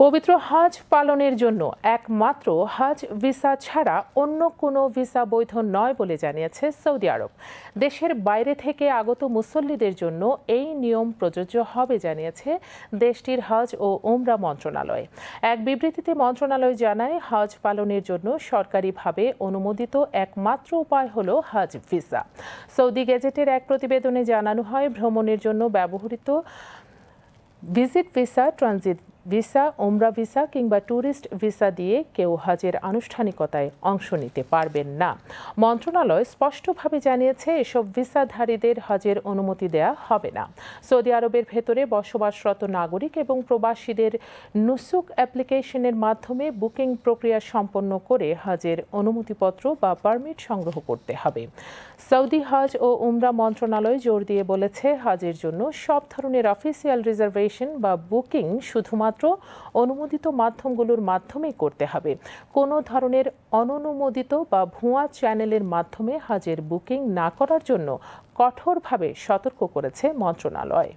পবিত্র হজ পালনের জন্য একমাত্র হজ ভিসা ছাড়া অন্য কোনো ভিসা বৈধ নয় বলে জানিয়েছে সৌদি আরব। দেশের বাইরে থেকে আগত মুসল্লিদের জন্য এই নিয়ম প্রযোজ্য হবে জানিয়েছে দেশটির হজ ও উমরা মন্ত্রণালয়। এক বিবৃতিতে মন্ত্রণালয় জানায়, হজ পালনের জন্য সরকারিভাবে অনুমোদিত একমাত্র উপায় হল হজ ভিসা। সৌদি গেজেটের এক প্রতিবেদনে জানানো হয়, ভ্রমণের জন্য ব্যবহৃত ভিজিট ভিসা, ট্রানজিট ভিসা, উমরা ভিসা কিংবা ট্যুরিস্ট ভিসা দিয়ে কেউ হজের আনুষ্ঠানিকতায় অংশ নিতে পারবেন না। মন্ত্রণালয় স্পষ্টভাবে জানিয়েছে, এসব ভিসাধারীদের হজের অনুমতি দেয়া হবে না। সৌদি আরবের ভেতরে বসবাসরত নাগরিক এবং প্রবাসীদের নুসুক অ্যাপ্লিকেশনের মাধ্যমে বুকিং প্রক্রিয়া সম্পন্ন করে হজের অনুমতিপত্র বা পারমিট সংগ্রহ করতে হবে। সৌদি হজ ও উমরা মন্ত্রণালয় জোর দিয়ে বলেছে, হজের জন্য সব ধরনের অফিসিয়াল রিজার্ভেশন বা বুকিং শুধুমাত্র অনুমোদিত মাধ্যমগুলোর মাধ্যমেই করতে হবে। কোনো ধরনের অননুমোদিত বা ভুয়া চ্যানেলের মাধ্যমে হজের বুকিং না করার জন্য কঠোরভাবে সতর্ক করেছে মন্ত্রণালয়।